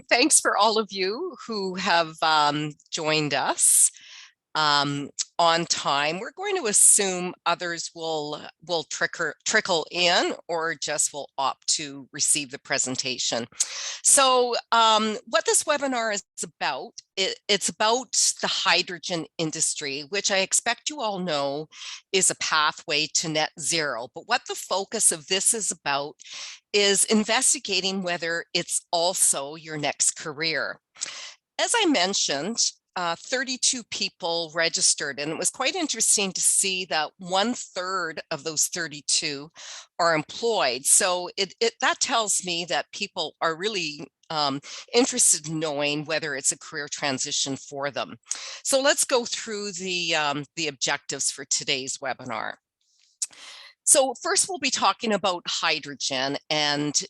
Thanks for all of you who have joined us on time. We're going to assume others will trickle in or just will opt to receive the presentation. So what this webinar is about, it's about the hydrogen industry, which I expect you all know is a pathway to net zero. But what the focus of this is about is investigating whether it's also your next career. As I mentioned, 32 people registered, and it was quite interesting to see that 1/3 of those 32 are employed. So that tells me that people are really interested in knowing whether it's a career transition for them. So let's go through the objectives for today's webinar. So first we'll be talking about hydrogen and,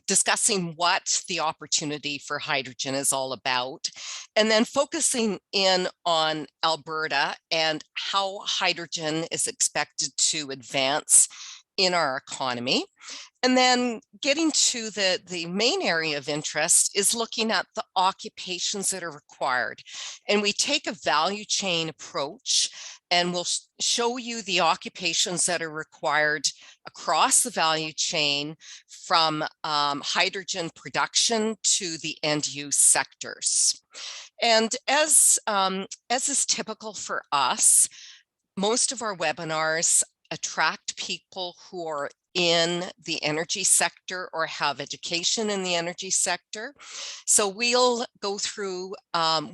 discussing what the opportunity for hydrogen is all about, and then focusing in on Alberta and how hydrogen is expected to advance in our economy. And then getting to the main area of interest is looking at the occupations that are required. And we take a value chain approach, and we'll show you the occupations that are required across the value chain from hydrogen production to the end use sectors. And as is typical for us, most of our webinars attract people who are in the energy sector or have education in the energy sector. So we'll go through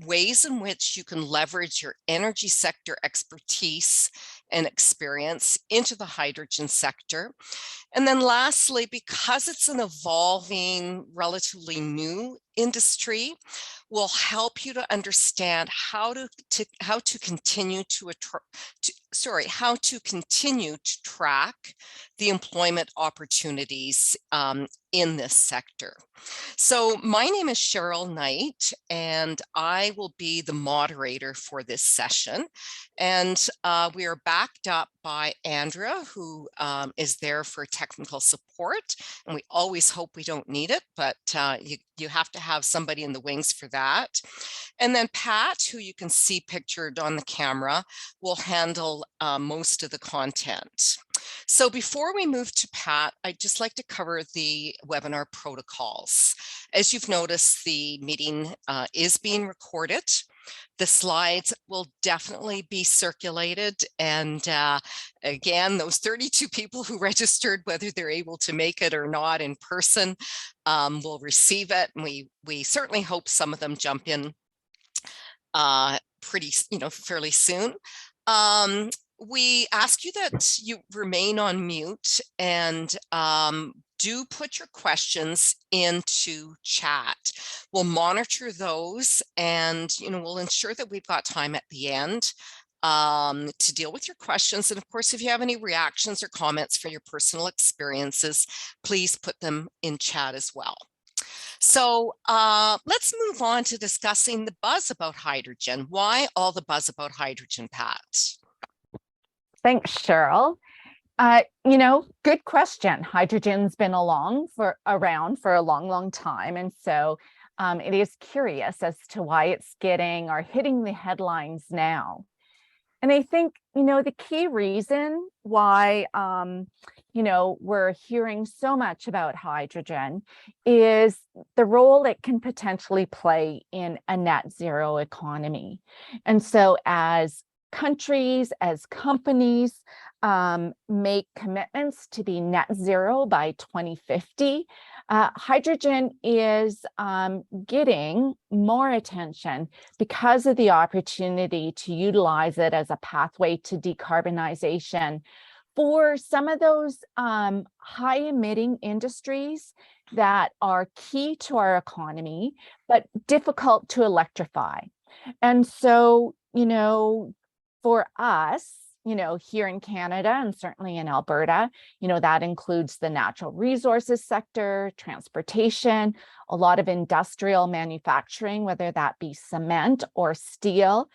ways in which you can leverage your energy sector expertise and experience into the hydrogen sector. And then lastly, because it's an evolving, relatively new industry, will help you to understand how to continue to track the employment opportunities in this sector. So my name is Cheryl Knight, and I will be the moderator for this session. And we are backed up by Andrea, who is there for technical support. And we always hope we don't need it, but you have to have somebody in the wings for that. And then Pat, who you can see pictured on the camera, will handle most of the content. So before we move to Pat, I'd just like to cover the webinar protocols. As you've noticed, the meeting is being recorded. The slides will definitely be circulated. And again, those 32 people who registered, whether they're able to make it or not in person, will receive it. And we certainly hope some of them jump in fairly soon. We ask you that you remain on mute and do put your questions into chat. We'll monitor those, and we'll ensure that we've got time at the end to deal with your questions. And of course, if you have any reactions or comments for your personal experiences, please put them in chat as well. So let's move on to discussing the buzz about hydrogen. Why all the buzz about hydrogen, Pat? Thanks, Cheryl. Good question. Hydrogen's been around for a long, long time. And so it is curious as to why it's hitting the headlines now. And I think, the key reason why, we're hearing so much about hydrogen is the role it can potentially play in a net zero economy. And so as countries, as companies make commitments to be net zero by 2050, hydrogen is getting more attention because of the opportunity to utilize it as a pathway to decarbonization for some of those high emitting industries that are key to our economy, but difficult to electrify. And so, for us, here in Canada and certainly in Alberta, that includes the natural resources sector, transportation, a lot of industrial manufacturing, whether that be cement or steel.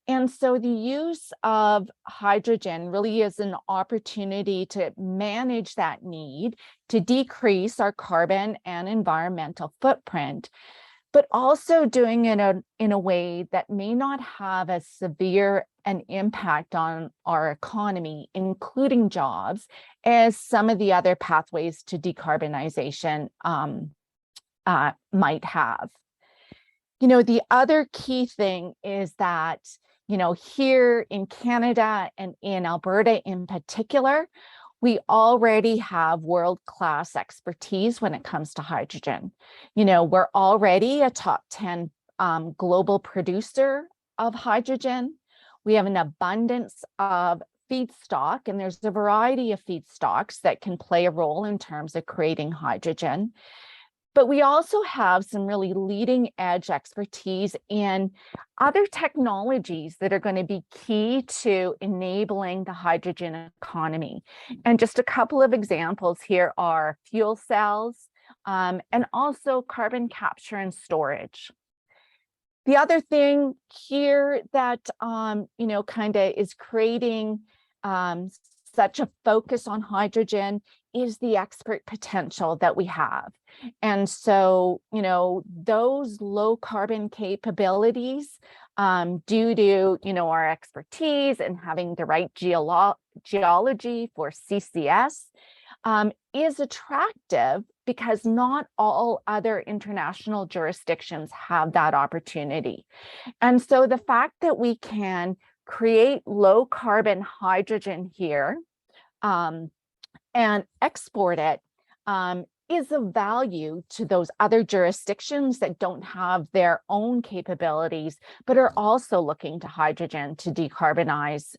And so the use of hydrogen really is an opportunity to manage that need, to decrease our carbon and environmental footprint, but also doing it in a way that may not have as severe an impact on our economy, including jobs, as some of the other pathways to decarbonization might have. The other key thing is that, here in Canada and in Alberta in particular, we already have world-class expertise when it comes to hydrogen. We're already a top 10 global producer of hydrogen. We have an abundance of feedstock, and there's a variety of feedstocks that can play a role in terms of creating hydrogen. But we also have some really leading edge expertise in other technologies that are going to be key to enabling the hydrogen economy. And just a couple of examples here are fuel cells and also carbon capture and storage. The other thing here that, kind of is creating such a focus on hydrogen is the export potential that we have. And so, those low carbon capabilities, due to, our expertise and having the right geology for CCS, is attractive because not all other international jurisdictions have that opportunity. And so the fact that we can create low carbon hydrogen here and export it is of value to those other jurisdictions that don't have their own capabilities, but are also looking to hydrogen to decarbonize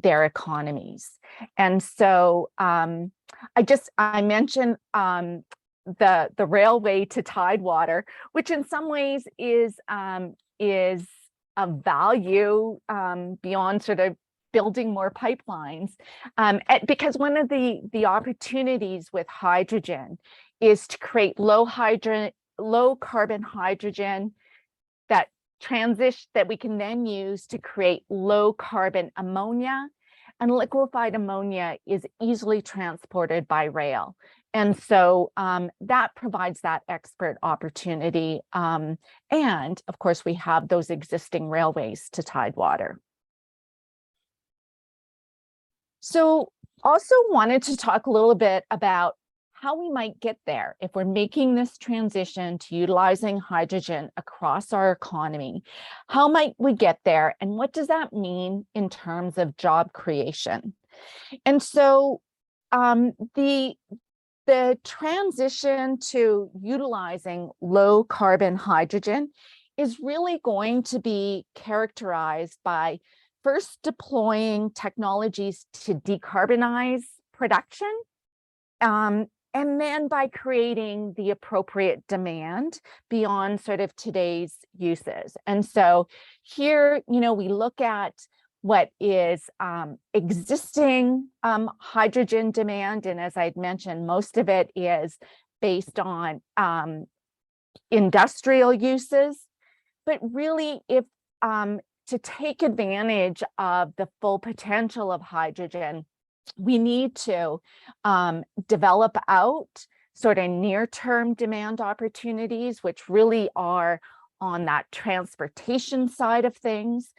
their economies. And so I mentioned the railway to Tidewater, which in some ways is of value beyond sort of building more pipelines, because one of the opportunities with hydrogen is to create low carbon hydrogen that we can then use to create low carbon ammonia, and liquefied ammonia is easily transported by rail. And so that provides that export opportunity. And of course, we have those existing railways to Tidewater. So also wanted to talk a little bit about how we might get there if we're making this transition to utilizing hydrogen across our economy. How might we get there, and what does that mean in terms of job creation? And so the transition to utilizing low carbon hydrogen is really going to be characterized by first deploying technologies to decarbonize production, and then by creating the appropriate demand beyond sort of today's uses. And so here, we look at what is existing hydrogen demand. And as I'd mentioned, most of it is based on industrial uses. But really, if to take advantage of the full potential of hydrogen, we need to develop out sort of near-term demand opportunities, which really are on that transportation side of things.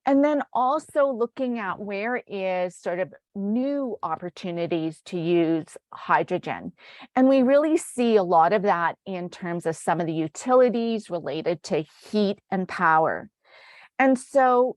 And then also looking at where is sort of new opportunities to use hydrogen. And we really see a lot of that in terms of some of the utilities related to heat and power. And so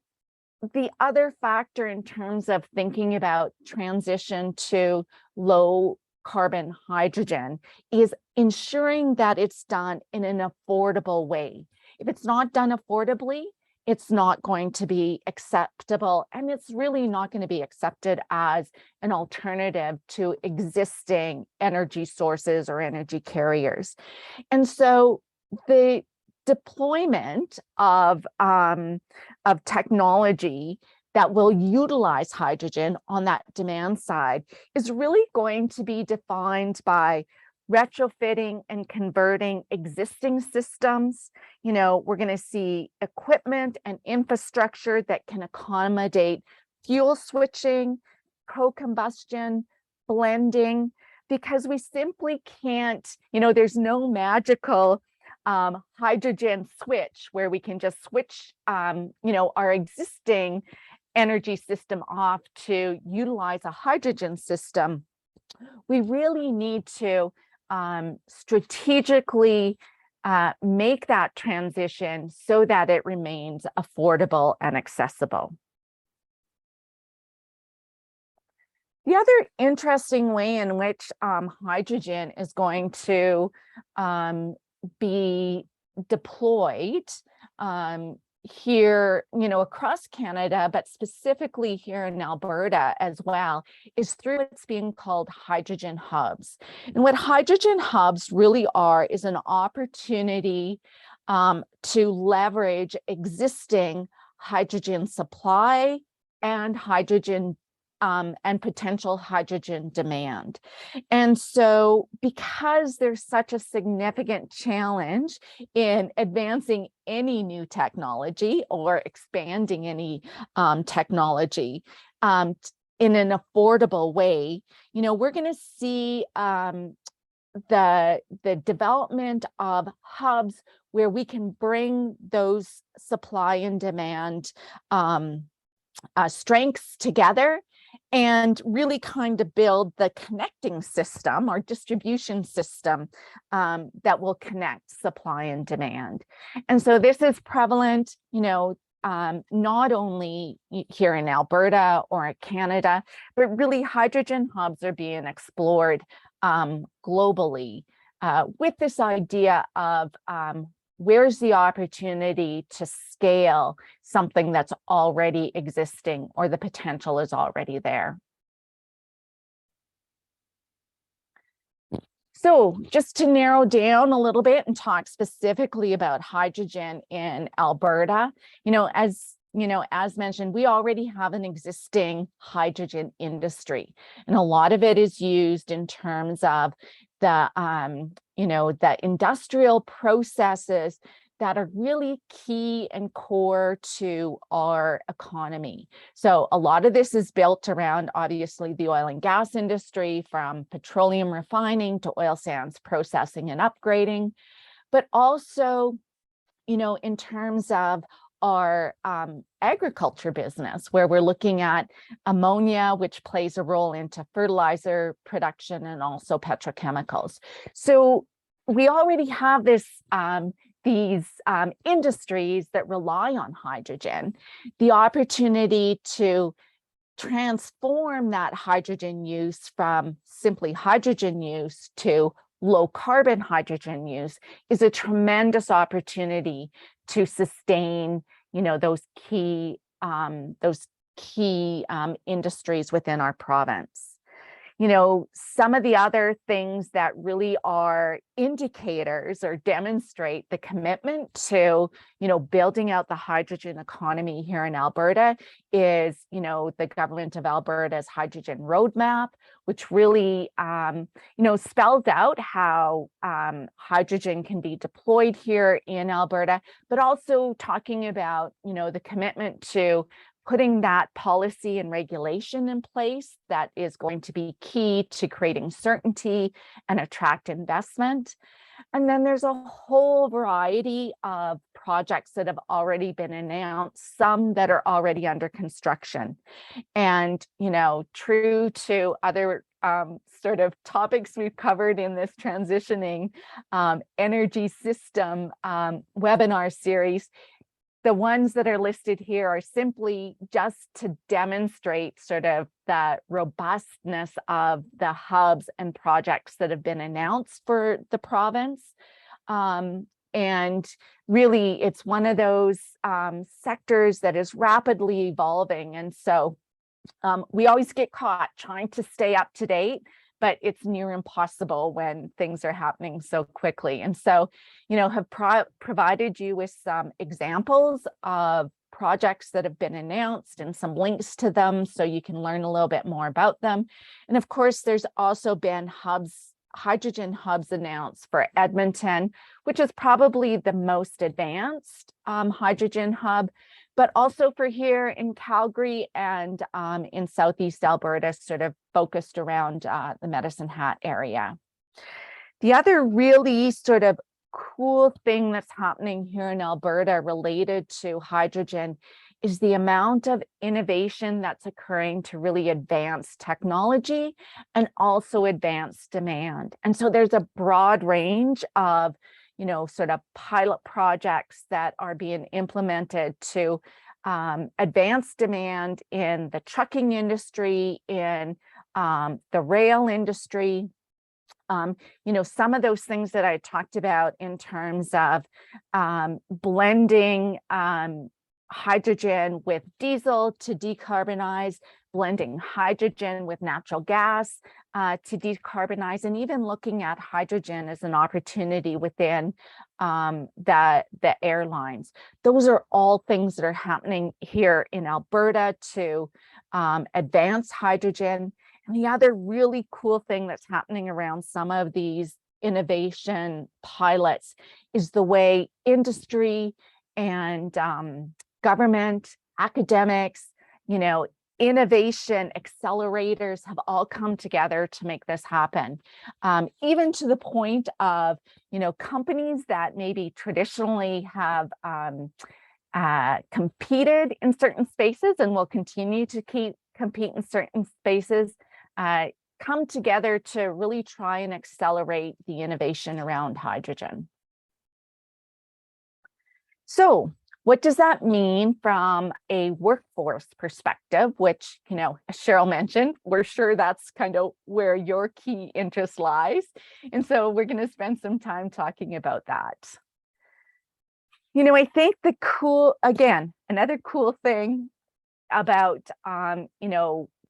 the other factor in terms of thinking about transition to low carbon hydrogen is ensuring that it's done in an affordable way. If it's not done affordably, it's not going to be acceptable, and it's really not going to be accepted as an alternative to existing energy sources or energy carriers. And so the deployment of technology that will utilize hydrogen on that demand side is really going to be defined by retrofitting and converting existing systems. We're going to see equipment and infrastructure that can accommodate fuel switching, co-combustion, blending, because we simply can't, there's no magical hydrogen switch where we can just switch, our existing energy system off to utilize a hydrogen system. We really need to strategically make that transition so that it remains affordable and accessible. The other interesting way in which hydrogen is going to be deployed here, across Canada, but specifically here in Alberta as well, is through what's being called hydrogen hubs. And what hydrogen hubs really are is an opportunity to leverage existing hydrogen supply and hydrogen and potential hydrogen demand. And so because there's such a significant challenge in advancing any new technology or expanding any technology in an affordable way, we're going to see the development of hubs where we can bring those supply and demand strengths together and really kind of build the connecting system or distribution system that will connect supply and demand. And so this is prevalent, not only here in Alberta or Canada, but really hydrogen hubs are being explored globally with this idea of where's the opportunity to scale something that's already existing or the potential is already there. So just to narrow down a little bit and talk specifically about hydrogen in Alberta, as mentioned, we already have an existing hydrogen industry, and a lot of it is used in terms of the industrial processes that are really key and core to our economy. So a lot of this is built around, obviously, the oil and gas industry, from petroleum refining to oil sands processing and upgrading, but also, in terms of our agriculture business, where we're looking at ammonia, which plays a role into fertilizer production and also petrochemicals. So we already have these industries that rely on hydrogen. The opportunity to transform that hydrogen use from simply hydrogen use to low carbon hydrogen use is a tremendous opportunity to sustain, those key industries within our province. Some of the other things that really are indicators or demonstrate the commitment to, building out the hydrogen economy here in Alberta is, the government of Alberta's hydrogen roadmap, which really, spells out how hydrogen can be deployed here in Alberta, but also talking about, the commitment to putting that policy and regulation in place that is going to be key to creating certainty and attract investment. And then there's a whole variety of projects that have already been announced, some that are already under construction. And, true to other sort of topics we've covered in this transitioning energy system webinar series, the ones that are listed here are simply just to demonstrate sort of the robustness of the hubs and projects that have been announced for the province. And really, it's one of those sectors that is rapidly evolving. And so we always get caught trying to stay up to date, but it's near impossible when things are happening so quickly. And so, have provided you with some examples of projects that have been announced and some links to them so you can learn a little bit more about them. And of course, there's also been hubs hydrogen hubs announced for Edmonton, which is probably the most advanced hydrogen hub, but also for here in Calgary and in Southeast Alberta, sort of focused around the Medicine Hat area. The other really sort of cool thing that's happening here in Alberta related to hydrogen is the amount of innovation that's occurring to really advance technology and also advance demand. And so there's a broad range of, sort of pilot projects that are being implemented to advance demand in the trucking industry, in the rail industry. Some of those things that I talked about in terms of blending hydrogen with diesel to decarbonize, blending hydrogen with natural gas to decarbonize, and even looking at hydrogen as an opportunity within the airlines. Those are all things that are happening here in Alberta to advance hydrogen. And the other really cool thing that's happening around some of these innovation pilots is the way industry and government, academics, innovation accelerators have all come together to make this happen. Even to the point of, companies that maybe traditionally have competed in certain spaces and will continue to compete in certain spaces, come together to really try and accelerate the innovation around hydrogen. So what does that mean from a workforce perspective, which, as Cheryl mentioned, we're sure that's kind of where your key interest lies. And so we're going to spend some time talking about that. I think another cool thing about,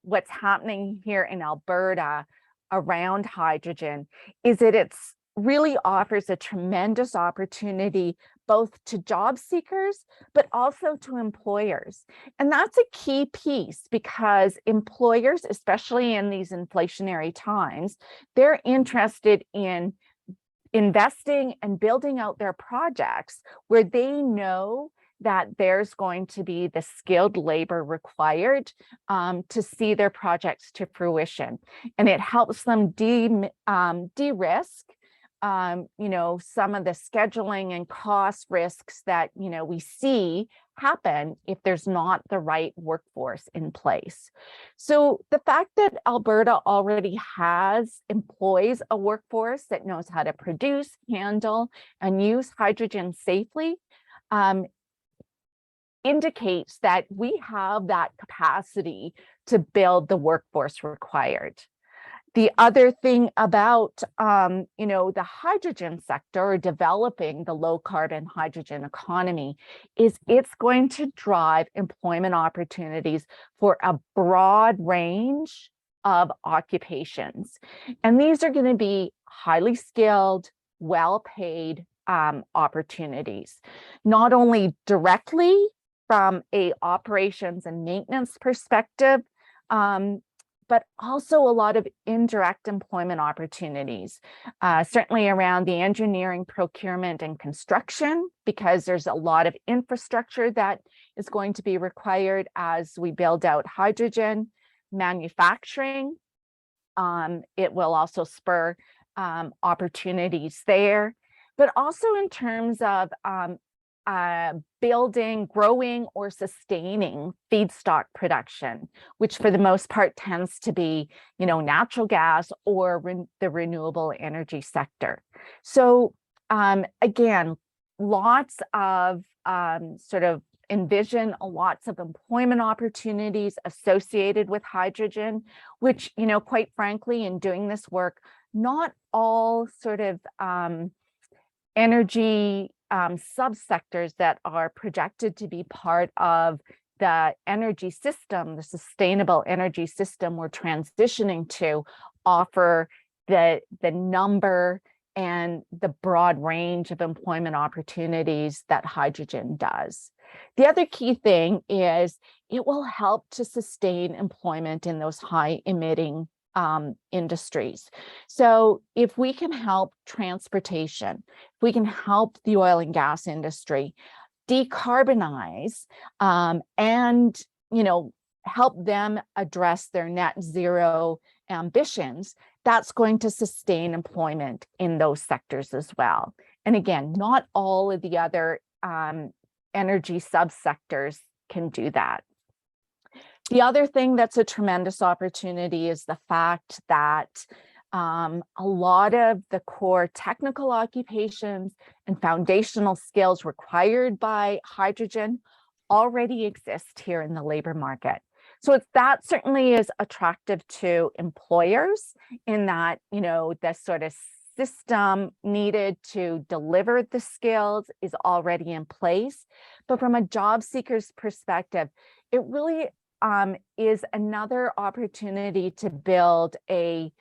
what's happening here in Alberta around hydrogen is that it's really offers a tremendous opportunity both to job seekers, but also to employers. And that's a key piece because employers, especially in these inflationary times, they're interested in investing and building out their projects where they know that there's going to be the skilled labor required to see their projects to fruition. And it helps them de-risk some of the scheduling and cost risks that, we see happen if there's not the right workforce in place. So the fact that Alberta already employs a workforce that knows how to produce, handle, and use hydrogen safely indicates that we have that capacity to build the workforce required. The other thing about, the hydrogen sector or developing the low carbon hydrogen economy is it's going to drive employment opportunities for a broad range of occupations. And these are going to be highly skilled, well-paid opportunities, not only directly from a operations and maintenance perspective, but also a lot of indirect employment opportunities, certainly around the engineering, procurement, and construction, because there's a lot of infrastructure that is going to be required as we build out hydrogen. Manufacturing, it will also spur opportunities there, but also in terms of building, growing, or sustaining feedstock production, which for the most part tends to be, natural gas or the renewable energy sector. So again, lots of sort of envision lots of employment opportunities associated with hydrogen, which, quite frankly, in doing this work, not all sort of energy subsectors that are projected to be part of the energy system, the sustainable energy system we're transitioning to, offer the number and the broad range of employment opportunities that hydrogen does. The other key thing is it will help to sustain employment in those high emitting industries. So if we can help transportation, if we can help the oil and gas industry decarbonize and, help them address their net zero ambitions, that's going to sustain employment in those sectors as well. And again, not all of the other energy subsectors can do that. The other thing that's a tremendous opportunity is the fact that a lot of the core technical occupations and foundational skills required by hydrogen already exist here in the labor market. So that certainly is attractive to employers in that, the sort of system needed to deliver the skills is already in place. But from a job seeker's perspective, it really is another opportunity to build a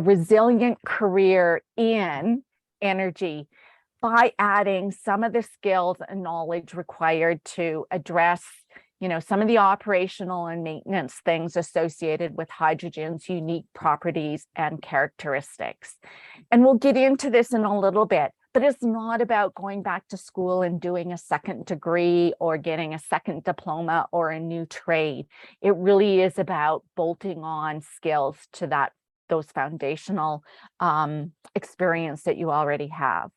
resilient career in energy by adding some of the skills and knowledge required to address, some of the operational and maintenance things associated with hydrogen's unique properties and characteristics. And we'll get into this in a little bit, but it's not about going back to school and doing a second degree or getting a second diploma or a new trade. It really is about bolting on skills to those foundational experience that you already have.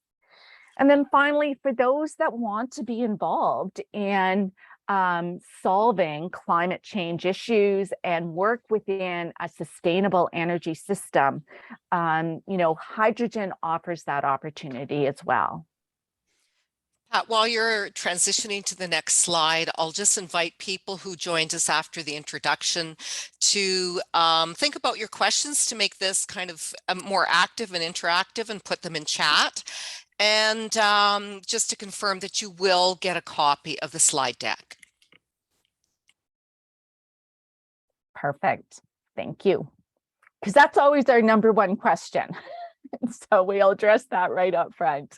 And then finally, for those that want to be involved in solving climate change issues and work within a sustainable energy system, hydrogen offers that opportunity as well. Pat, while you're transitioning to the next slide, I'll just invite people who joined us after the introduction to think about your questions to make this kind of more active and interactive and put them in chat. And just to confirm that you will get a copy of the slide deck. Perfect. Thank you. Because that's always our number one question. So we'll address that right up front.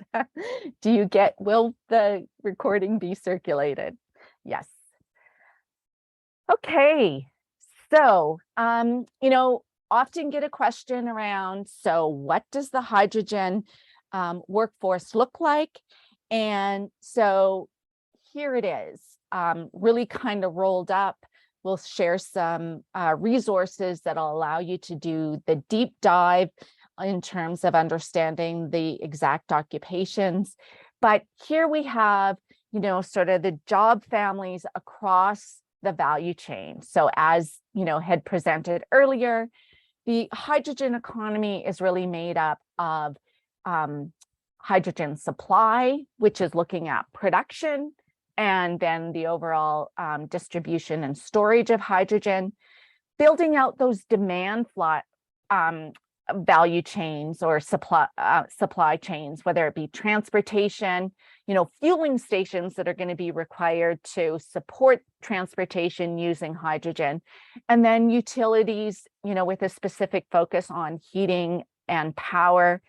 Will the recording be circulated? Yes. Okay. So, often get a question around, so what does the hydrogen workforce look like? And so here it is, really kind of rolled up. We'll share some resources that'll allow you to do the deep dive in terms of understanding the exact occupations. But here we have, sort of the job families across the value chain. So as, had presented earlier, the hydrogen economy is really made up of hydrogen supply, which is looking at production, and then the overall distribution and storage of hydrogen, building out those demand value chains or supply chains, whether it be transportation, fueling stations that are going to be required to support transportation using hydrogen, and then utilities, with a specific focus on heating and power.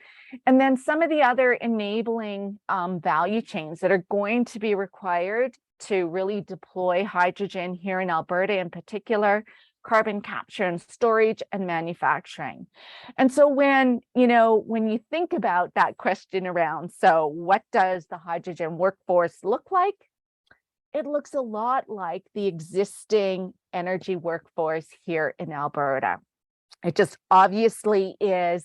And then some of the other enabling value chains that are going to be required to really deploy hydrogen here in Alberta in particular, carbon capture and storage and manufacturing. And so when you think about that question around, so what does the hydrogen workforce look like? It looks a lot like the existing energy workforce here in Alberta. It just obviously is,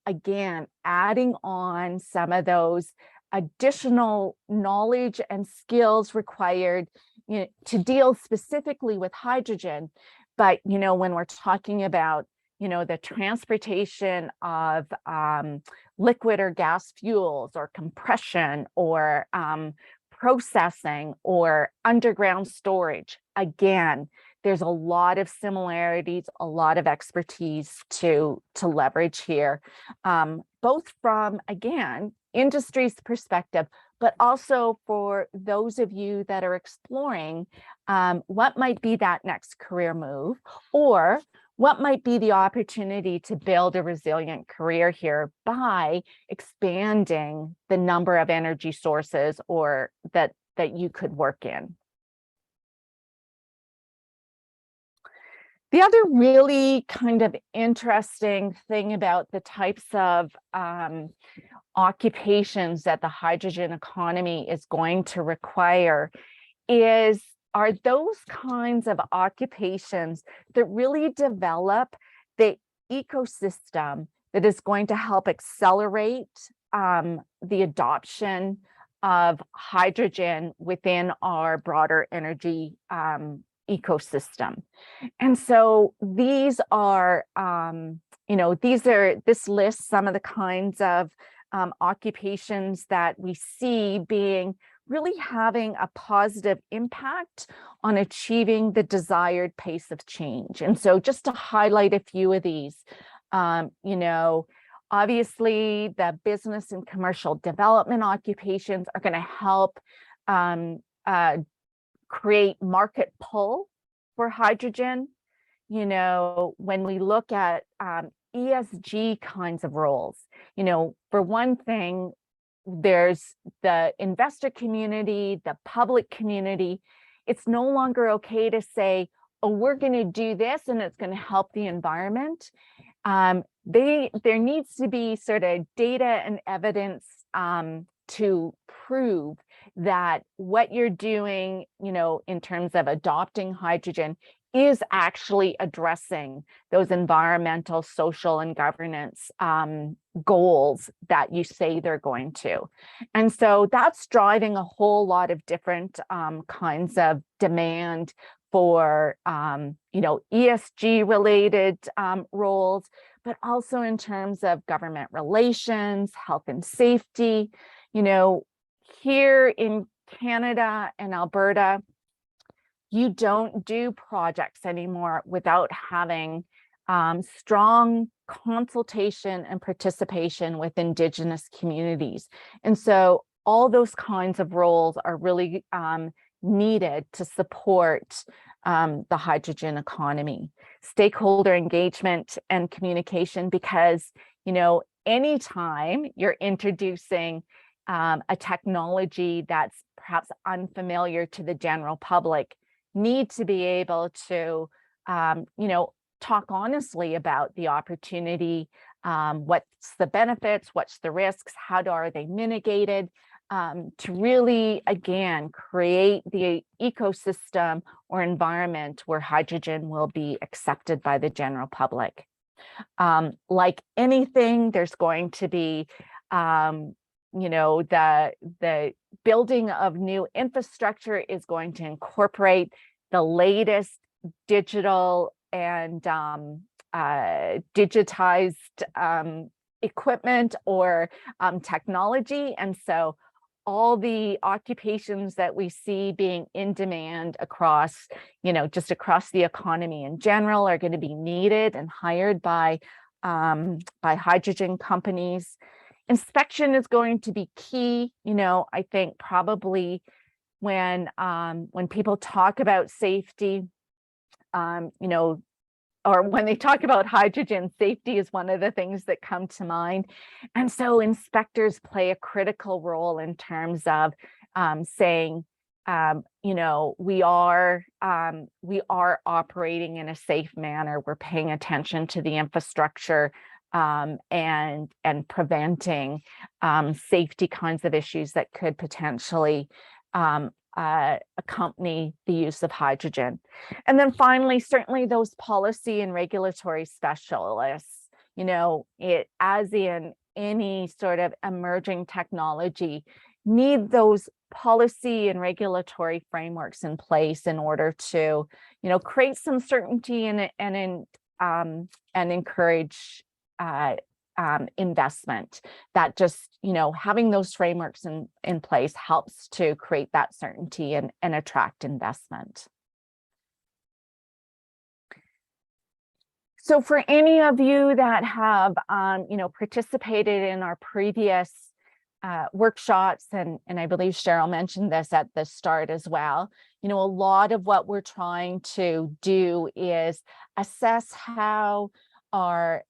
again, adding on some of those additional knowledge and skills required to deal specifically with hydrogen. But, when we're talking about, the transportation of liquid or gas fuels or compression or processing or underground storage, again, there's a lot of similarities, a lot of expertise to leverage here, both from, again, industry's perspective, but also for those of you that are exploring what might be that next career move, or what might be the opportunity to build a resilient career here by expanding the number of energy sources or that you could work in. The other really kind of interesting thing about the types of occupations that the hydrogen economy is going to require are those kinds of occupations that really develop the ecosystem that is going to help accelerate the adoption of hydrogen within our broader energy ecosystem. And so these are, this lists some of the kinds of occupations that we see being really having a positive impact on achieving the desired pace of change. And so just to highlight a few of these, obviously the business and commercial development occupations are going to help create market pull for hydrogen. When we look at ESG kinds of roles, for one thing, there's the investor community, the public community. It's no longer okay to say, oh, we're going to do this and it's going to help the environment. There needs to be sort of data and evidence to prove that what you're doing, in terms of adopting hydrogen is actually addressing those environmental, social, and governance goals that you say they're going to. And so that's driving a whole lot of different kinds of demand for, ESG related roles, but also in terms of government relations, health and safety. Here in Canada and Alberta, you don't do projects anymore without having strong consultation and participation with Indigenous communities. And so all those kinds of roles are really needed to support the hydrogen economy. Stakeholder engagement and communication, because, anytime you're introducing a technology that's perhaps unfamiliar to the general public, need to be able to, talk honestly about the opportunity, what's the benefits, what's the risks, how are they mitigated, to really, again, create the ecosystem or environment where hydrogen will be accepted by the general public. Like anything, there's going to be, the building of new infrastructure is going to incorporate the latest digital and digitized equipment or technology. And so all the occupations that we see being in demand across, just across the economy in general are going to be needed and hired by hydrogen companies. Inspection is going to be key. I think probably when people talk about safety, or when they talk about hydrogen, safety is one of the things that come to mind. And so inspectors play a critical role in terms of saying, we are operating in a safe manner. We're paying attention to the infrastructure and preventing safety kinds of issues that could potentially accompany the use of hydrogen. And then finally, certainly those policy and regulatory specialists, it, as in any sort of emerging technology, need those policy and regulatory frameworks in place in order to, create some certainty and encourage investment. That just, having those frameworks in place helps to create that certainty and attract investment. So for any of you that have, participated in our previous workshops, and I believe Cheryl mentioned this at the start as well, a lot of what we're trying to do is assess how our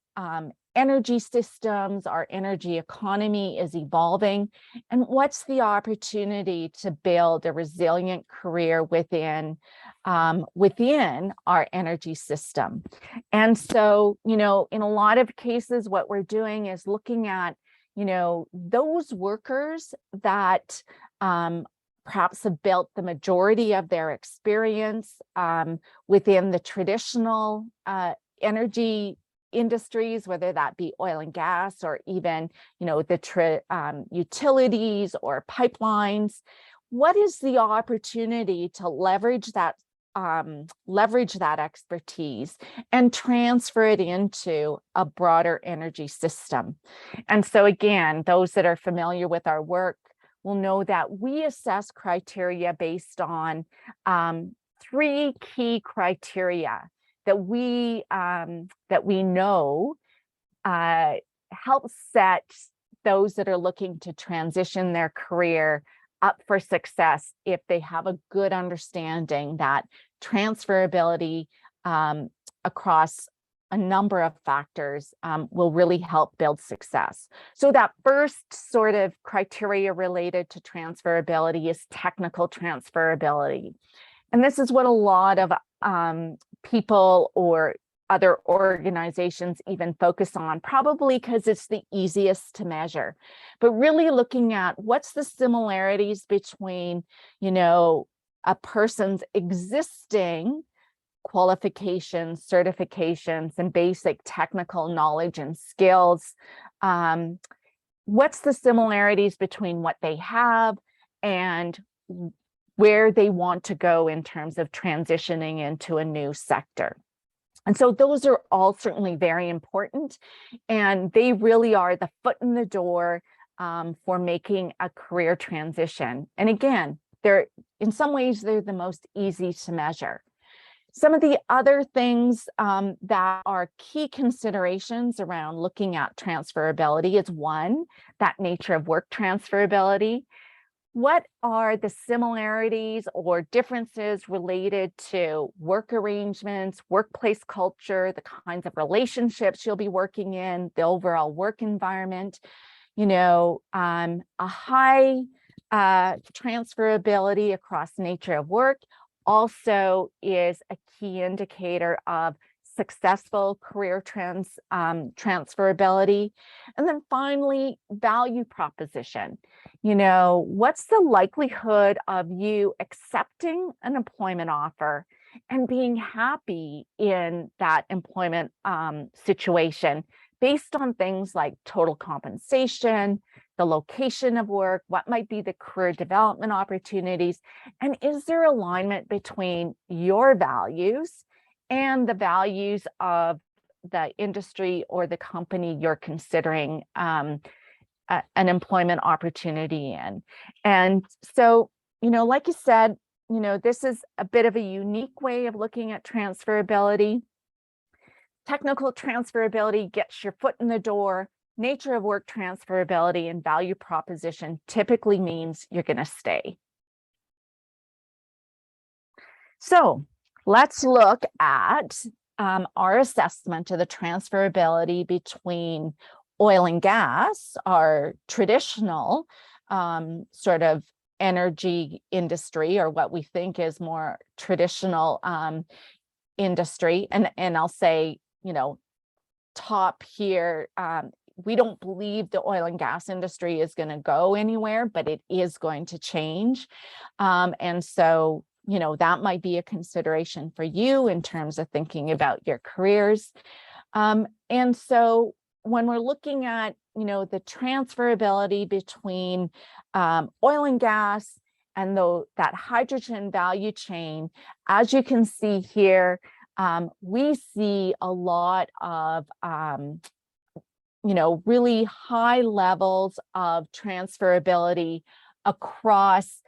energy systems, our energy economy is evolving, and what's the opportunity to build a resilient career within our energy system. And so, in a lot of cases, what we're doing is looking at, those workers that perhaps have built the majority of their experience within the traditional energy industries, whether that be oil and gas or even, the utilities or pipelines. What is the opportunity to leverage that expertise and transfer it into a broader energy system? And so again, those that are familiar with our work will know that we assess criteria based on 3 key criteria that we know help set those that are looking to transition their career up for success if they have a good understanding that transferability across a number of factors will really help build success. So that first sort of criteria related to transferability is technical transferability. And this is what a lot of people or other organizations even focus on, probably because it's the easiest to measure, but really looking at what's the similarities between, a person's existing qualifications, certifications, and basic technical knowledge and skills. What's the similarities between what they have and where they want to go in terms of transitioning into a new sector? And so those are all certainly very important, and they really are the foot in the door for making a career transition. And again, in some ways, they're the most easy to measure. Some of the other things that are key considerations around looking at transferability is, one, that nature of work transferability. What are the similarities or differences related to work arrangements, workplace culture, the kinds of relationships you'll be working in, the overall work environment? A high transferability across nature of work also is a key indicator of successful career transferability. And then finally, value proposition. What's the likelihood of you accepting an employment offer and being happy in that employment situation based on things like total compensation, the location of work, what might be the career development opportunities, and is there alignment between your values and the values of the industry or the company you're considering an employment opportunity in? And so, like you said, this is a bit of a unique way of looking at transferability. Technical transferability gets your foot in the door. Nature of work transferability and value proposition typically means you're going to stay. So let's look at our assessment of the transferability between oil and gas, our traditional sort of energy industry, or what we think is more traditional industry. And I'll say, top here, we don't believe the oil and gas industry is going to go anywhere, but it is going to change. And so, that might be a consideration for you in terms of thinking about your careers. And so when we're looking at, the transferability between oil and gas and that hydrogen value chain, as you can see here, we see a lot of really high levels of transferability across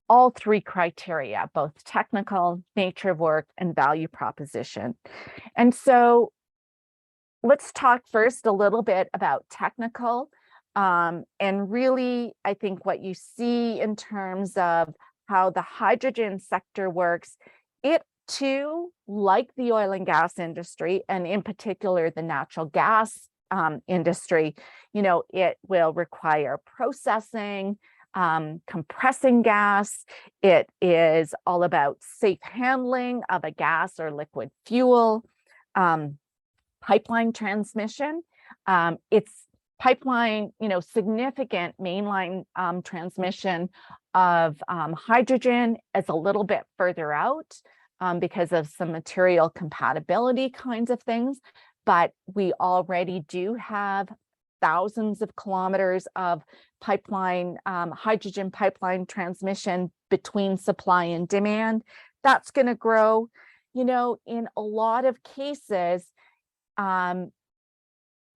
all 3 criteria, both technical, nature of work, and value proposition. And so let's talk first a little bit about technical. And really, I think what you see in terms of how the hydrogen sector works, it too, like the oil and gas industry, and in particular, the natural gas industry, it will require processing, compressing gas. It is all about safe handling of a gas or liquid fuel, pipeline transmission. It's pipeline, significant mainline transmission of hydrogen is a little bit further out because of some material compatibility kinds of things. But we already do have thousands of kilometers of pipeline, hydrogen pipeline transmission between supply and demand. That's going to grow. In a lot of cases,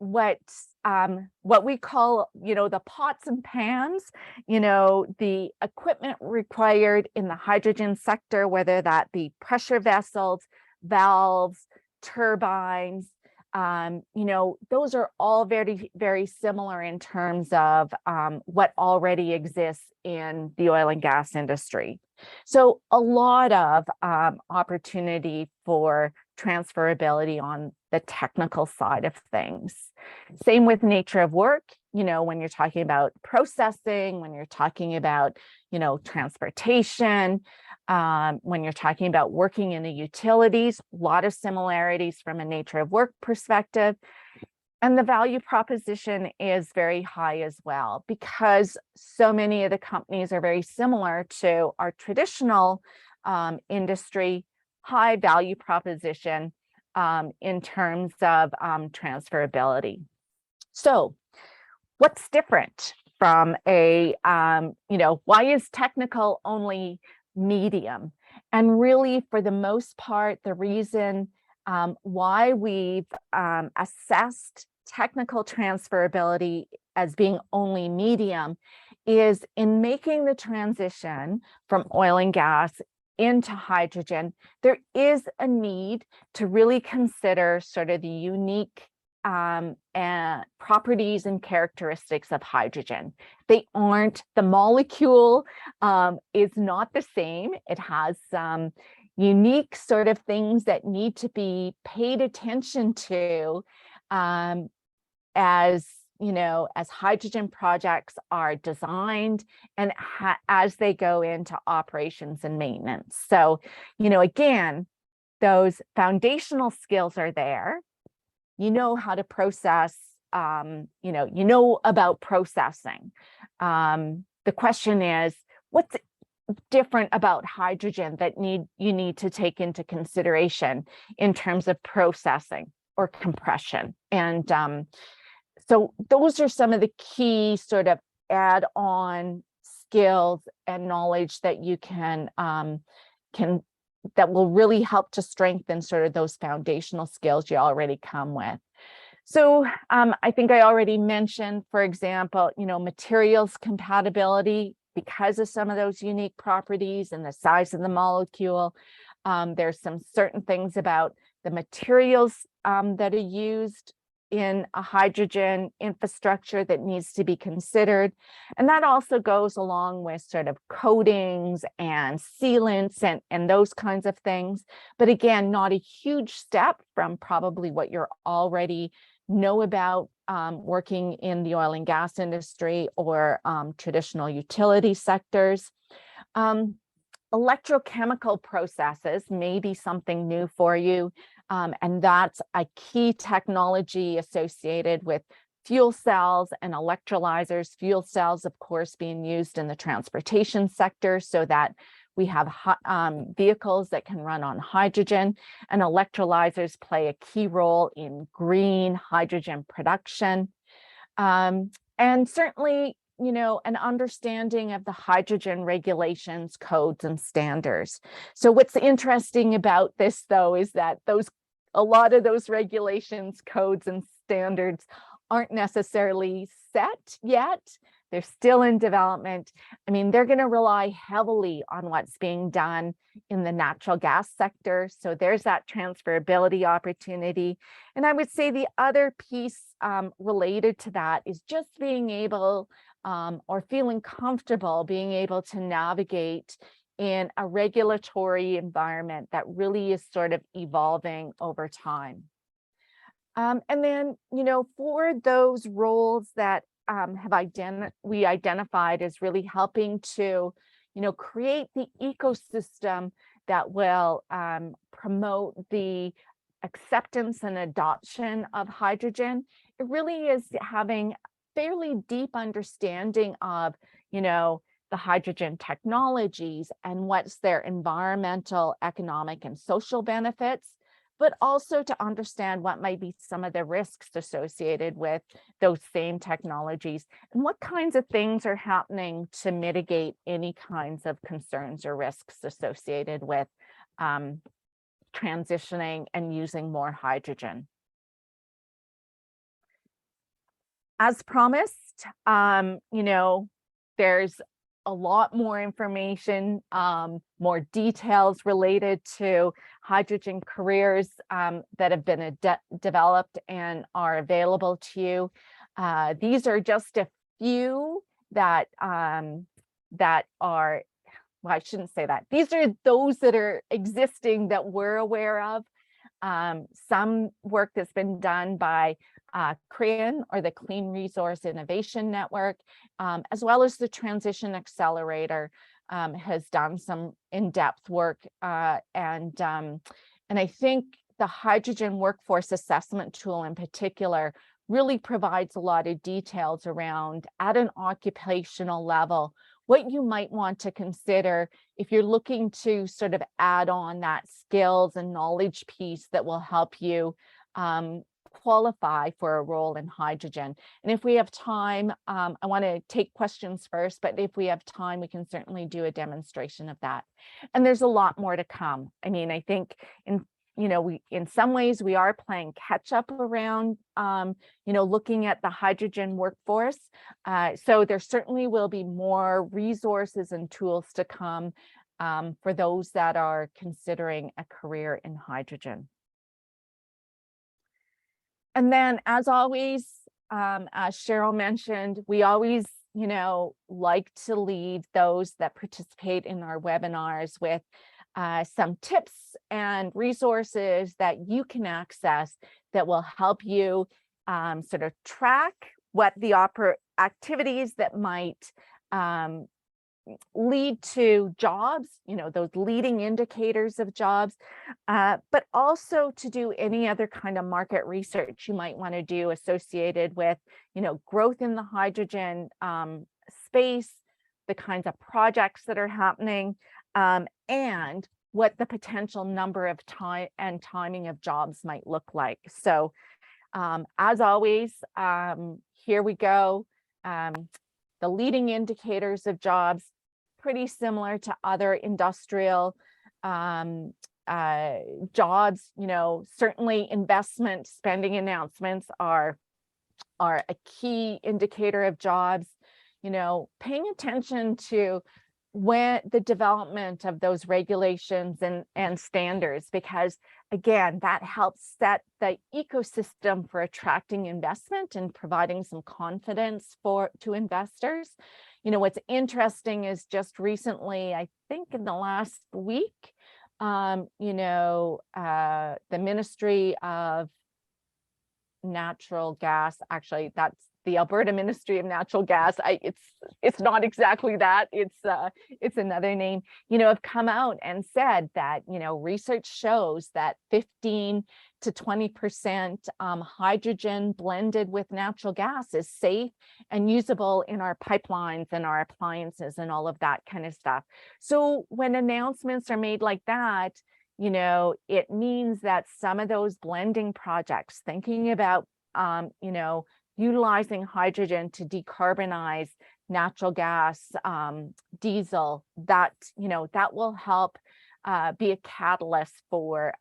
what we call, the pots and pans, the equipment required in the hydrogen sector, whether that be pressure vessels, valves, turbines, those are all very, very similar in terms of what already exists in the oil and gas industry. So a lot of opportunity for transferability on the technical side of things. Same with nature of work, when you're talking about processing, when you're talking about, transportation, when you're talking about working in the utilities, a lot of similarities from a nature of work perspective. And the value proposition is very high as well, because so many of the companies are very similar to our traditional industry, high value proposition in terms of transferability. So what's different from why is technical only medium? And really, for the most part, the reason why we've assessed technical transferability as being only medium is in making the transition from oil and gas into hydrogen, there is a need to really consider sort of the unique properties and characteristics of hydrogen. They aren't, the molecule is not the same. It has some unique sort of things that need to be paid attention to as hydrogen projects are designed and as they go into operations and maintenance. So, again, those foundational skills are there. How to process, about processing. The question is, what's different about hydrogen that you need to take into consideration in terms of processing or compression? And so those are some of the key sort of add-on skills and knowledge that you can that will really help to strengthen sort of those foundational skills you already come with. So I think I already mentioned, for example, materials compatibility because of some of those unique properties and the size of the molecule. There's some certain things about the materials that are used in a hydrogen infrastructure that needs to be considered. And that also goes along with sort of coatings and sealants and those kinds of things. But again, not a huge step from probably what you're already know about working in the oil and gas industry or traditional utility sectors. Electrochemical processes may be something new for you. And that's a key technology associated with fuel cells and electrolyzers. Fuel cells, of course, being used in the transportation sector so that we have vehicles that can run on hydrogen, and electrolyzers play a key role in green hydrogen production. And certainly, an understanding of the hydrogen regulations, codes, and standards. So what's interesting about this, though, is that a lot of those regulations, codes, and standards aren't necessarily set yet. They're still in development. I mean, they're going to rely heavily on what's being done in the natural gas sector. So there's that transferability opportunity. And I would say the other piece related to that is just being able or feeling comfortable being able to navigate in a regulatory environment that really is sort of evolving over time. And then, for those roles that we identified as really helping to, create the ecosystem that will promote the acceptance and adoption of hydrogen, it really is having fairly deep understanding of, the hydrogen technologies and what's their environmental, economic, and social benefits, but also to understand what might be some of the risks associated with those same technologies and what kinds of things are happening to mitigate any kinds of concerns or risks associated with transitioning and using more hydrogen. As promised, there's a lot more information, more details related to hydrogen careers that have been developed and are available to you. These are just a few that are, well, I shouldn't say that. These are those that are existing that we're aware of. Some work that's been done by CRIAN, or the Clean Resource Innovation Network, as well as the Transition Accelerator, has done some in-depth work. And I think the hydrogen workforce assessment tool in particular really provides a lot of details around, at an occupational level, what you might want to consider if you're looking to sort of add on that skills and knowledge piece that will help you qualify for a role in hydrogen. And if we have time, I want to take questions first, but if we have time, we can certainly do a demonstration of that. And there's a lot more to come. I mean, I think in some ways we are playing catch up around, looking at the hydrogen workforce. So there certainly will be more resources and tools to come for those that are considering a career in hydrogen. And then, as always, as Cheryl mentioned, we always, like to leave those that participate in our webinars with some tips and resources that you can access that will help you sort of track what the activities that might lead to jobs, those leading indicators of jobs, but also to do any other kind of market research you might want to do associated with, growth in the hydrogen space, the kinds of projects that are happening, and what the potential number of time and timing of jobs might look like. So as always, here we go. The leading indicators of jobs, pretty similar to other industrial jobs. Certainly investment spending announcements are a key indicator of jobs. Paying attention to when the development of those regulations and standards, because again, that helps set the ecosystem for attracting investment and providing some confidence to investors. What's interesting is just recently, I think in the last week, the Ministry of Natural Gas, actually that's the Alberta Ministry of Natural Gas. It's not exactly that. It's another name. Have come out and said that research shows that 15 to 20% hydrogen blended with natural gas is safe and usable in our pipelines and our appliances and all of that kind of stuff. So when announcements are made like that, it means that some of those blending projects, thinking about utilizing hydrogen to decarbonize natural gas, diesel, that will help be a catalyst for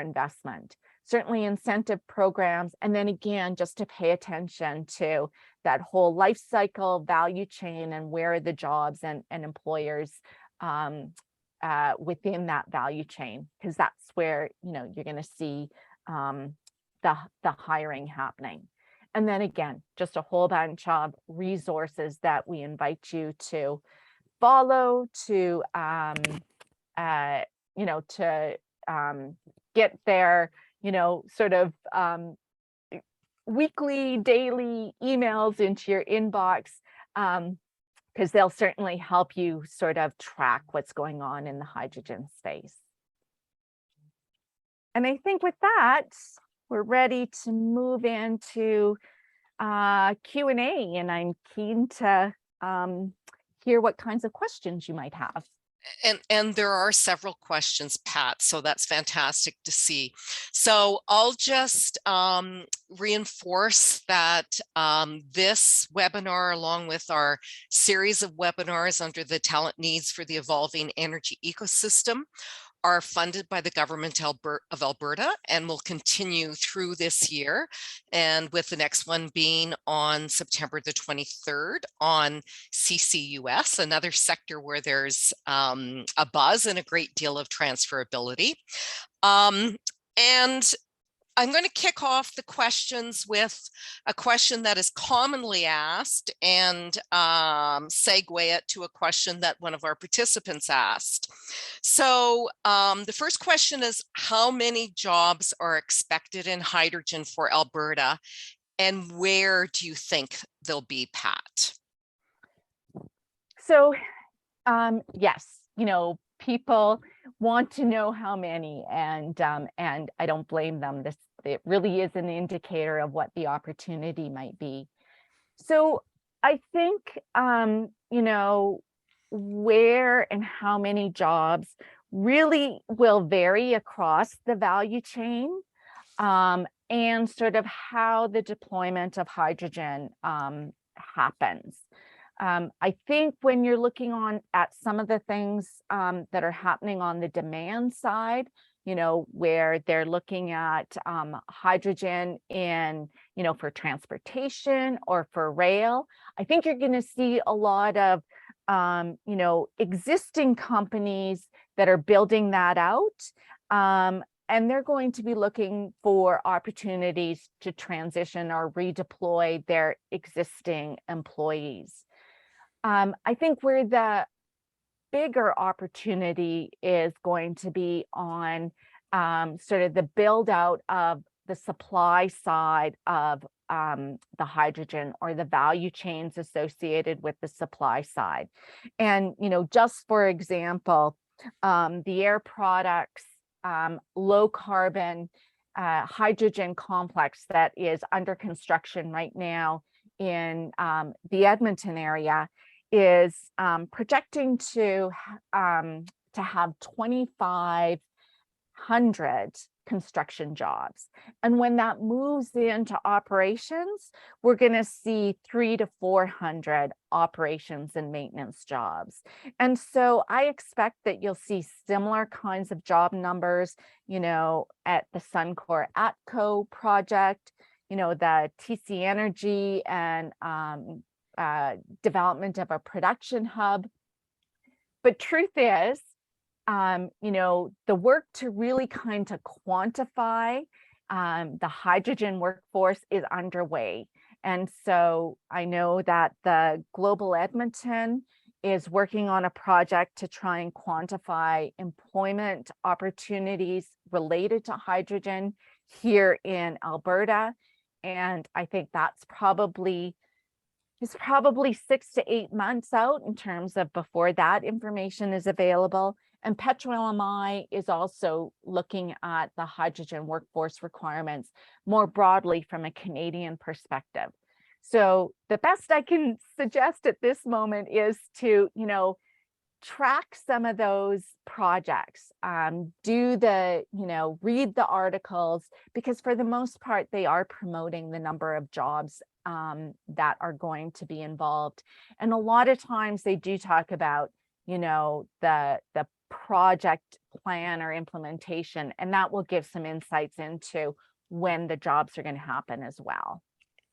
investment. Certainly incentive programs, and then again, just to pay attention to that whole life cycle value chain and where are the jobs and employers within that value chain, because that's where you're going to see the hiring happening. And then again, just a whole bunch of resources that we invite you to follow, to get their sort of weekly, daily emails into your inbox, because they'll certainly help you sort of track what's going on in the hydrogen space. And I think with that, we're ready to move into Q&A, and I'm keen to hear what kinds of questions you might have. And there are several questions, Pat, so that's fantastic to see. So I'll just reinforce that this webinar, along with our series of webinars under the Talent Needs for the Evolving Energy Ecosystem, are funded by the government of Alberta and will continue through this year. And with the next one being on September the 23rd on CCUS, another sector where there's a buzz and a great deal of transferability. And I'm going to kick off the questions with a question that is commonly asked and segue it to a question that one of our participants asked. So the first question is, how many jobs are expected in hydrogen for Alberta, and where do you think they'll be, Pat? So yes, people want to know how many, and I don't blame them. It really is an indicator of what the opportunity might be. So I think where and how many jobs really will vary across the value chain, and sort of how the deployment of hydrogen happens. I think when you're looking at some of the things that are happening on the demand side, where they're looking at hydrogen in, for transportation or for rail, I think you're going to see a lot of, existing companies that are building that out. And they're going to be looking for opportunities to transition or redeploy their existing employees. I think where the bigger opportunity is going to be on sort of the build out of the supply side of the hydrogen, or the value chains associated with the supply side. And, just for example, the Air Products low carbon hydrogen complex that is under construction right now in the Edmonton area is projecting to have 2,500 construction jobs. And when that moves into operations, we're going to see 300 to 400 operations and maintenance jobs. And so I expect that you'll see similar kinds of job numbers, at the Suncor ATCO project, the TC Energy and development of a production hub. But truth is, the work to really kind of quantify the hydrogen workforce is underway. And so I know that the Global Edmonton is working on a project to try and quantify employment opportunities related to hydrogen here in Alberta. And I think that's probably 6 to 8 months out in terms of before that information is available. And PetroLMI is also looking at the hydrogen workforce requirements more broadly from a Canadian perspective. So the best I can suggest at this moment is to, track some of those projects, read the articles, because for the most part, they are promoting the number of jobs that are going to be involved. And a lot of times they do talk about, the project plan or implementation, and that will give some insights into when the jobs are going to happen as well.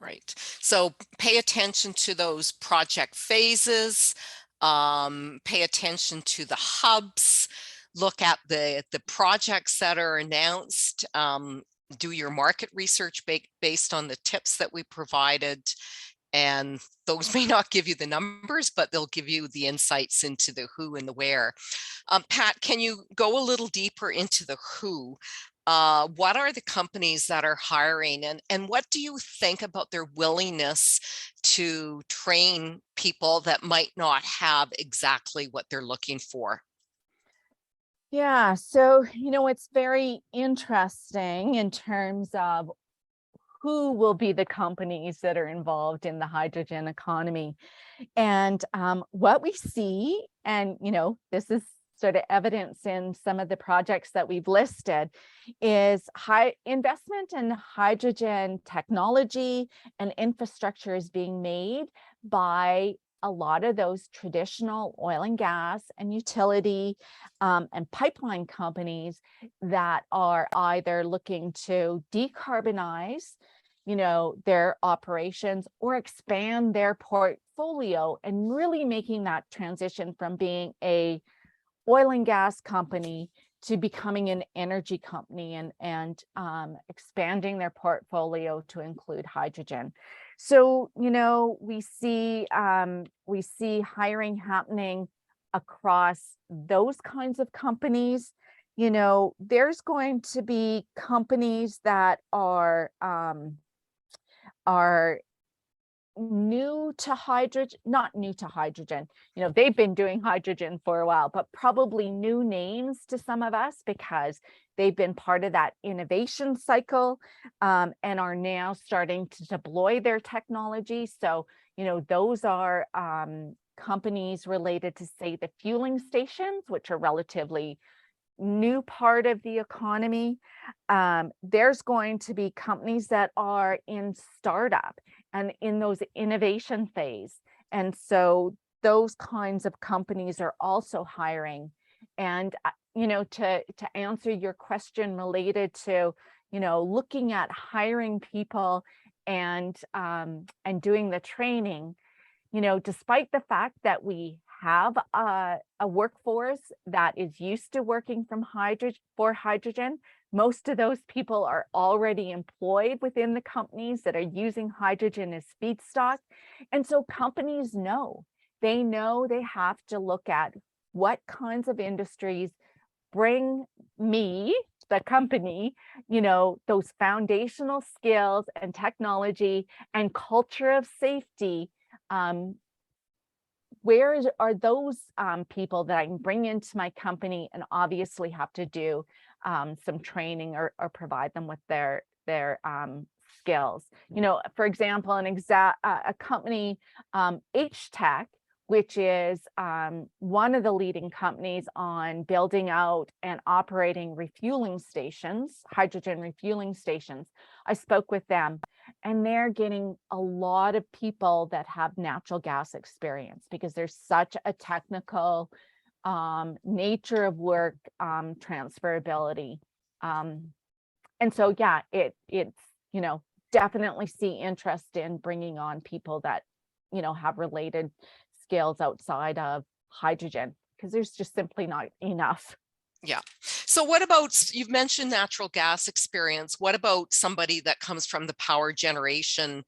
Right. So pay attention to those project phases, pay attention to the hubs, look at the projects that are announced, do your market research based on the tips that we provided. And those may not give you the numbers, but they'll give you the insights into the who and the where. Pat, can you go a little deeper into the who? What are the companies that are hiring, and what do you think about their willingness to train people that might not have exactly what they're looking for? Yeah, so, it's very interesting in terms of who will be the companies that are involved in the hydrogen economy. And what we see, and this is sort of evidence in some of the projects that we've listed, is high investment in hydrogen technology and infrastructure is being made by a lot of those traditional oil and gas and utility and pipeline companies that are either looking to decarbonize their operations or expand their portfolio, and really making that transition from being a oil and gas company to becoming an energy company, and expanding their portfolio to include hydrogen. So we see hiring happening across those kinds of companies. There's going to be companies that are new to hydrogen, not new to hydrogen, they've been doing hydrogen for a while, but probably new names to some of us because they've been part of that innovation cycle, and are now starting to deploy their technology. So, those are companies related to, say, the fueling stations, which are relatively new part of the economy. There's going to be companies that are in startup and in those innovation phase. And so those kinds of companies are also hiring. And, to answer your question related to, looking at hiring people and doing the training, despite the fact that we have a workforce that is used to working for hydrogen, most of those people are already employed within the companies that are using hydrogen as feedstock. And so companies know they have to look at what kinds of industries bring me, the company, those foundational skills and technology and culture of safety. Where are those people that I can bring into my company, and obviously have to do some training or provide them with their skills. For example, a company, H-Tech, which is one of the leading companies on building out and operating refueling stations, hydrogen refueling stations. I spoke with them, and they're getting a lot of people that have natural gas experience because there's such a technical nature of work, transferability. And so, yeah, it's, definitely see interest in bringing on people that, have related skills outside of hydrogen, because there's just simply not enough. Yeah. So what about, you've mentioned natural gas experience. What about somebody that comes from the power generation,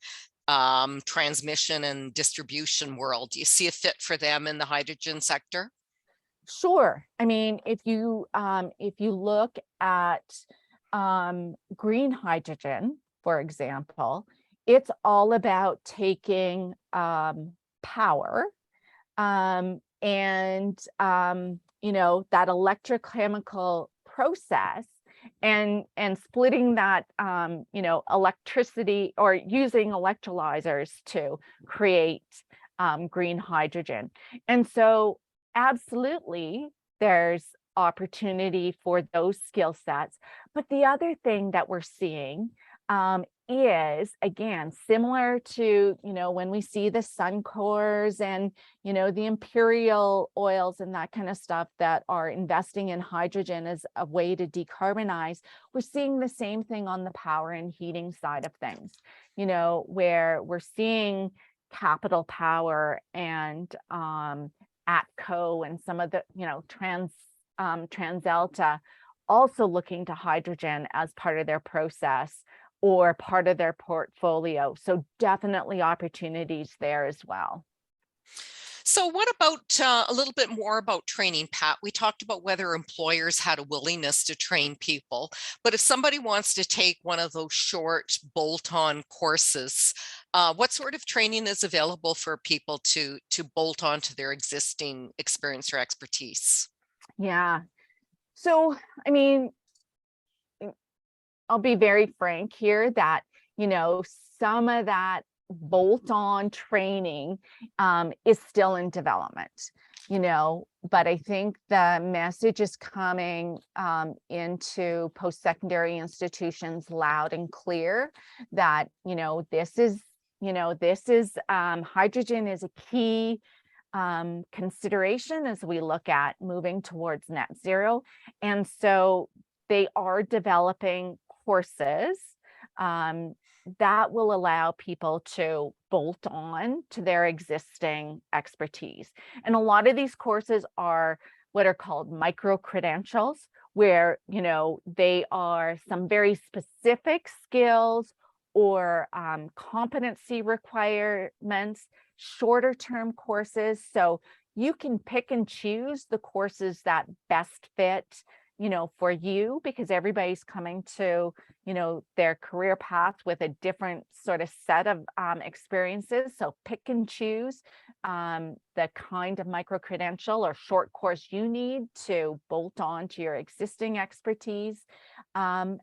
transmission and distribution world? Do you see a fit for them in the hydrogen sector? Sure. I mean, if you look at green hydrogen, for example, it's all about taking power and that electrochemical process and splitting that electricity, or using electrolyzers to create green hydrogen. And so absolutely there's opportunity for those skill sets. But the other thing that we're seeing is, again, similar to, when we see the Suncors and, the Imperial Oils and that kind of stuff that are investing in hydrogen as a way to decarbonize, we're seeing the same thing on the power and heating side of things, where we're seeing Capital Power and ATCO and some of the, TransAlta also looking to hydrogen as part of their process or part of their portfolio. So definitely opportunities there as well. So what about a little bit more about training, Pat? We talked about whether employers had a willingness to train people, but if somebody wants to take one of those short bolt-on courses, what sort of training is available for people to bolt on to their existing experience or expertise? Yeah. So, I mean, I'll be very frank here that, you know, some of that bolt-on training is still in development, you know, but I think the message is coming into post-secondary institutions loud and clear that, hydrogen is a key consideration as we look at moving towards net zero. And so they are developing courses that will allow people to bolt on to their existing expertise. And a lot of these courses are what are called micro credentials, where, you know, they are some very specific skills or competency requirements, shorter term courses. So you can pick and choose the courses that best fit, you know, for you, because everybody's coming to, you know, their career path with a different sort of set of experiences. So pick and choose the kind of micro credential or short course you need to bolt on to your existing expertise. And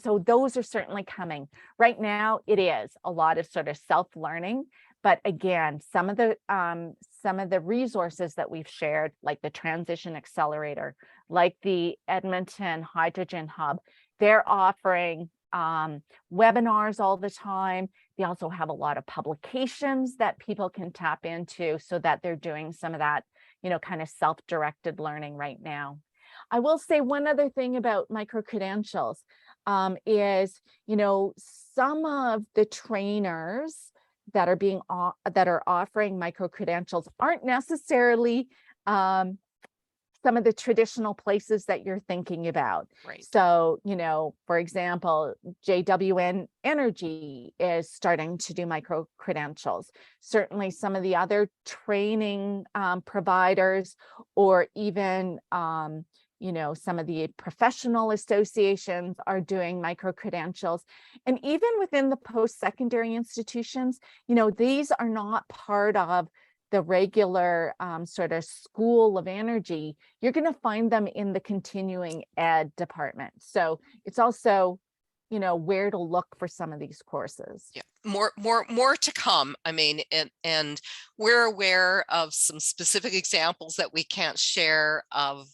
so those are certainly coming. Right now, it is a lot of sort of self-learning. But again, some of the resources that we've shared, like the Transition Accelerator, like the Edmonton Hydrogen Hub, they're offering webinars all the time. They also have a lot of publications that people can tap into so that they're doing some of that, you know, kind of self-directed learning right now. I will say one other thing about micro-credentials is, you know, some of the trainers that are offering micro-credentials aren't necessarily some of the traditional places that you're thinking about. Right. So, you know, for example, JWN Energy is starting to do micro credentials. Certainly some of the other training providers, or even, you know, some of the professional associations are doing micro credentials. And even within the post-secondary institutions, you know, these are not part of the regular sort of school of energy. You're going to find them in the continuing ed department. So it's also, you know, where to look for some of these courses. Yeah, more to come. I mean, and we're aware of some specific examples that we can't share of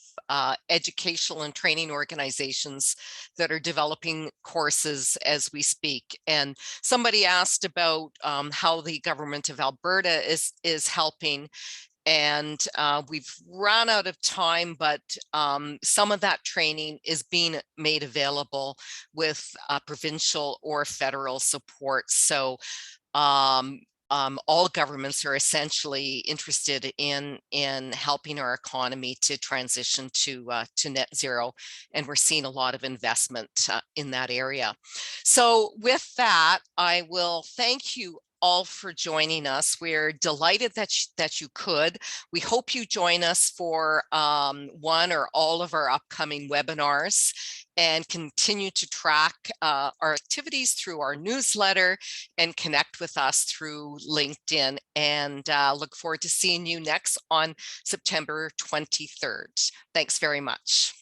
educational and training organizations that are developing courses as we speak. And somebody asked about how the government of Alberta is helping. And we've run out of time, but some of that training is being made available with provincial or federal support. So all governments are essentially interested in helping our economy to transition to net zero, and we're seeing a lot of investment in that area. So with that, I will thank you all for joining us. We're delighted that you could. We hope you join us for one or all of our upcoming webinars, and continue to track our activities through our newsletter and connect with us through LinkedIn. And look forward to seeing you next on September 23rd. Thanks very much.